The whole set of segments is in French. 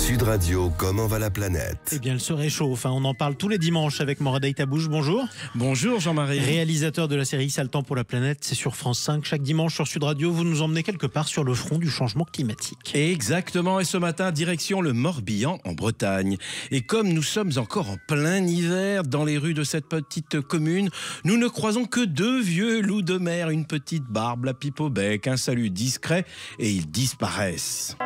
Sud Radio, comment va la planète? Eh bien, elle se réchauffe. On en parle tous les dimanches avec Morad Tabouche. Bonjour. Bonjour Jean-Marie. Réalisateur de la série Sale temps pour la planète, c'est sur France 5. Chaque dimanche sur Sud Radio, vous nous emmenez quelque part sur le front du changement climatique. Exactement. Et ce matin, direction le Morbihan en Bretagne. Et comme nous sommes encore en plein hiver, dans les rues de cette petite commune, nous ne croisons que deux vieux loups de mer, une petite barbe, la pipe au bec, un salut discret, et ils disparaissent.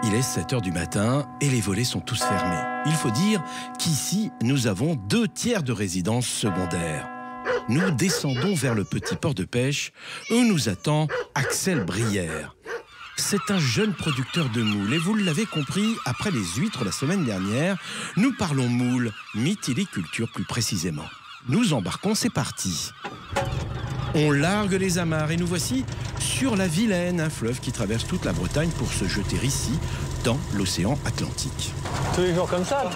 Il est 7 h du matin et les volets sont tous fermés. Il faut dire qu'ici, nous avons 2/3 de résidences secondaires. Nous descendons vers le petit port de pêche où nous attend Axel Brière. C'est un jeune producteur de moules et vous l'avez compris, après les huîtres la semaine dernière, nous parlons moules, mytiliculture plus précisément. Nous embarquons, c'est parti. On largue les amarres et nous voici sur la Vilaine, un fleuve qui traverse toute la Bretagne pour se jeter ici, dans l'océan Atlantique. Tous les jours comme ça, là.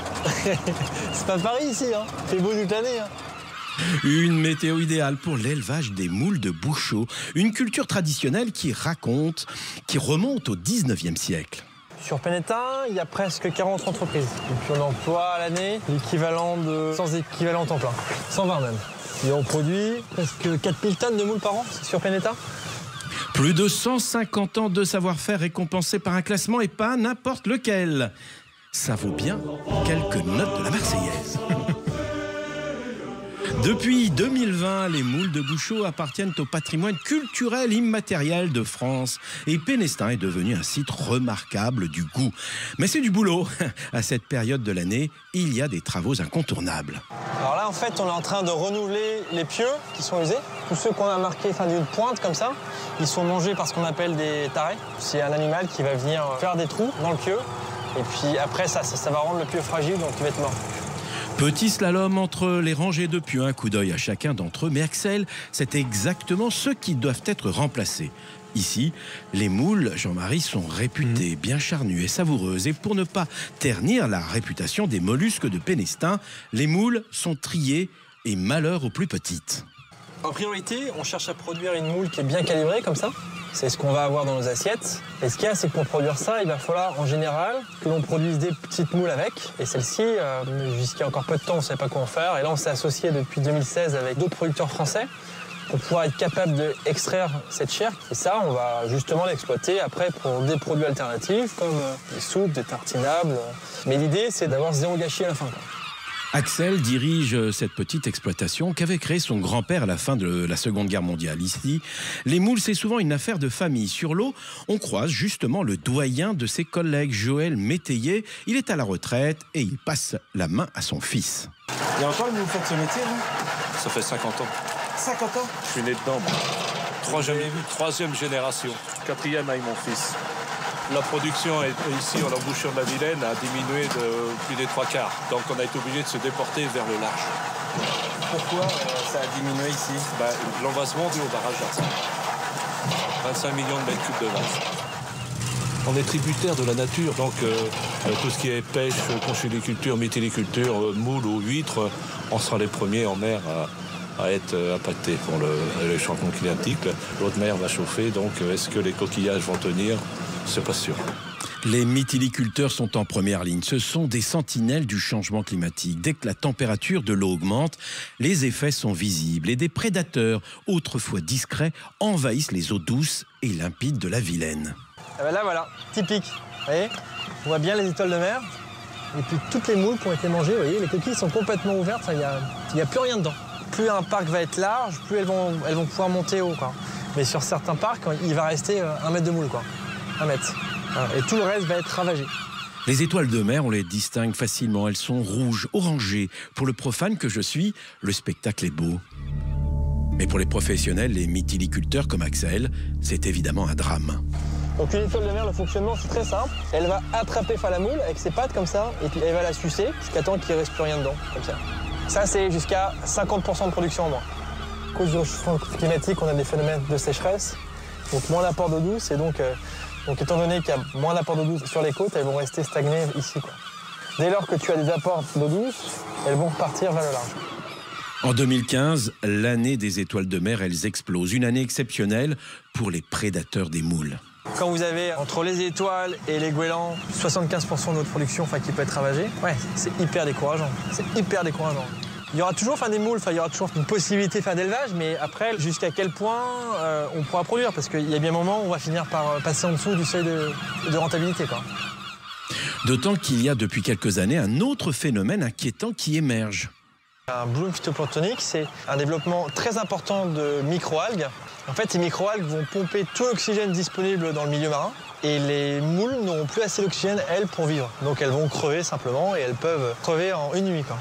C'est pas Paris ici, hein. C'est beau toute l'année. Hein. Une météo idéale pour l'élevage des moules de Bouchot, une culture traditionnelle qui remonte au 19e siècle. Sur Pénétin, il y a presque 40 entreprises. Et puis on emploie à l'année l'équivalent de 100 équivalents temps plein, 120 même. Et on produit presque 4000 tonnes de moules par an sur Pénétin. Plus de 150 ans de savoir-faire récompensés par un classement et pas n'importe lequel. Ça vaut bien quelques notes de la Marseillaise. Depuis 2020, les moules de Bouchot appartiennent au patrimoine culturel immatériel de France. Et Pénestin est devenu un site remarquable du goût. Mais c'est du boulot. À cette période de l'année, il y a des travaux incontournables. Alors là, en fait, on est en train de renouveler les pieux qui sont usés. Tous ceux qu'on a marqués d'une pointe comme ça, ils sont mangés par ce qu'on appelle des tarés. C'est un animal qui va venir faire des trous dans le pieu. Et puis après, ça va rendre le pieu fragile, donc il va être mort. Petit slalom entre les rangées de pieux, un coup d'œil à chacun d'entre eux. Mais Axel, c'est exactement ceux qui doivent être remplacés. Ici, les moules, Jean-Marie, sont réputées bien charnues et savoureuses. Et pour ne pas ternir la réputation des mollusques de Pénestin, les moules sont triées et malheur aux plus petites. En priorité, on cherche à produire une moule qui est bien calibrée comme ça. C'est ce qu'on va avoir dans nos assiettes. Et ce qu'il y a, c'est que pour produire ça, il va falloir en général que l'on produise des petites moules avec. Et celle-ci, jusqu'à encore peu de temps, on ne savait pas quoi en faire. Et là, on s'est associé depuis 2016 avec d'autres producteurs français pour pouvoir être capable d'extraire cette chair. Et ça, on va justement l'exploiter après pour des produits alternatifs comme des soupes, des tartinables. Mais l'idée, c'est d'avoir zéro gâchis à la fin, quoi. Axel dirige cette petite exploitation qu'avait créée son grand-père à la fin de la Seconde Guerre mondiale. Ici, les moules, c'est souvent une affaire de famille. Sur l'eau, on croise justement le doyen de ses collègues, Joël Métayer. Il est à la retraite et il passe la main à son fils. Il y a longtemps que vous faites ce métier, vous ? Ça fait 50 ans. 50 ans ? Je suis né dedans. Troisième génération. Quatrième avec mon fils. La production ici, à l'embouchure de la Vilaine, a diminué de plus des 3/4. Donc on a été obligé de se déporter vers le large. Pourquoi ça a diminué ici ? L'envasement dû au barrage d'Arcy. 25 millions de mètres cubes de vase. On est tributaire de la nature, donc tout ce qui est pêche, conchyliculture, mytiliculture, moules ou huîtres, on sera les premiers en mer à être impactés pour le changement climatique. L'autre mer va chauffer, donc est-ce que les coquillages vont tenir ? C'est pas sûr. Les mytiliculteurs sont en première ligne. Ce sont des sentinelles du changement climatique. Dès que la température de l'eau augmente, les effets sont visibles et des prédateurs, autrefois discrets, envahissent les eaux douces et limpides de la Vilaine. Et ben là, voilà, typique. Vous voyez, on voit bien les étoiles de mer. Et puis toutes les moules qui ont été mangées, vous voyez, les coquilles sont complètement ouvertes. Il n'y a plus rien dedans. Plus un parc va être large, plus elles vont pouvoir monter haut, quoi. Mais sur certains parcs, il va rester 1 mètre de moule, quoi. 1 mètre. Et tout le reste va être ravagé. Les étoiles de mer, on les distingue facilement. Elles sont rouges, orangées. Pour le profane que je suis, le spectacle est beau. Mais pour les professionnels, les mytiliculteurs comme Axel, c'est évidemment un drame. Donc une étoile de mer, le fonctionnement, c'est très simple. Elle va attraper la moule avec ses pattes comme ça, et puis elle va la sucer jusqu'à temps qu'il ne reste plus rien dedans, comme ça. Ça, c'est jusqu'à 50% de production en moins. À cause du changement climatique, on a des phénomènes de sécheresse, donc moins d'apport d'eau douce, et donc étant donné qu'il y a moins d'apport d'eau douce sur les côtes, elles vont rester stagnées ici, quoi. Dès lors que tu as des apports d'eau douce, elles vont repartir vers le large. En 2015, l'année des étoiles de mer, elles explosent. Une année exceptionnelle pour les prédateurs des moules. Quand vous avez entre les étoiles et les goélands 75% de votre production qui peut être ravagée, c'est hyper décourageant. C'est hyper décourageant. Il y aura toujours des moules, il y aura toujours une possibilité d'élevage, mais après, jusqu'à quel point on pourra produire? Parce qu'il y a bien un moment où on va finir par passer en dessous du seuil de rentabilité, quoi. D'autant qu'il y a depuis quelques années un autre phénomène inquiétant qui émerge. Un bloom phytoplanctonique, c'est un développement très important de microalgues. En fait, ces microalgues vont pomper tout l'oxygène disponible dans le milieu marin et les moules n'auront plus assez d'oxygène, elles, pour vivre. Donc elles vont crever simplement et elles peuvent crever en une nuit, quoi.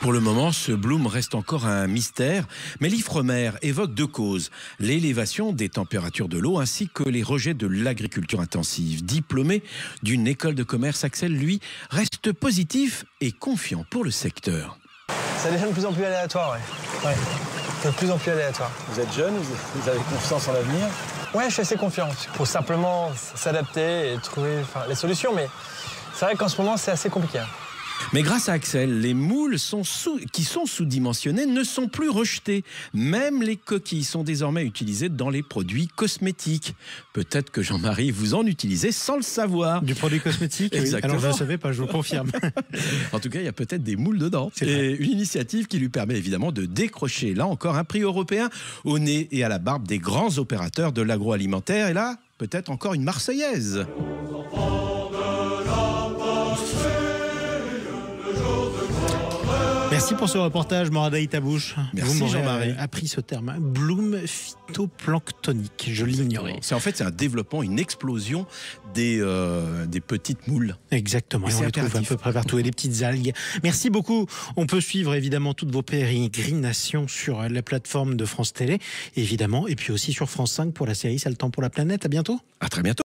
Pour le moment, ce bloom reste encore un mystère, mais l'Ifremer évoque deux causes. L'élévation des températures de l'eau ainsi que les rejets de l'agriculture intensive. Diplômé d'une école de commerce, Axel, lui, reste positif et confiant pour le secteur. Ça devient de plus en plus aléatoire, ouais. De plus en plus aléatoire. Vous êtes jeune, vous avez confiance en l'avenir? Ouais, je suis assez confiant. Il faut simplement s'adapter et trouver les solutions, mais c'est vrai qu'en ce moment, c'est assez compliqué. Mais grâce à Axel, les moules qui sont sous-dimensionnés ne sont plus rejetés. Même les coquilles sont désormais utilisées dans les produits cosmétiques. Peut-être que Jean-Marie, vous en utilisez sans le savoir. Du produit cosmétique? Exactement. Alors je ne savais pas, je vous confirme. En tout cas, il y a peut-être des moules dedans. C'est et une initiative qui lui permet évidemment de décrocher, là encore, un prix européen au nez et à la barbe des grands opérateurs de l'agroalimentaire. Et là, peut-être encore une Marseillaise. Merci pour ce reportage, Moradaï Tabouche. Merci, vous m'aurez Jean-Marie. appris ce terme, bloom phytoplanctonique. Je l'ignorais. C'est un développement, une explosion des petites moules. Exactement. Et on les trouve à peu près partout. Et les petites algues. Merci beaucoup. On peut suivre évidemment toutes vos pérégrinations sur la plateforme de France Télé, évidemment, et puis aussi sur France 5 pour la série Ça le temps pour la planète. À bientôt. À très bientôt.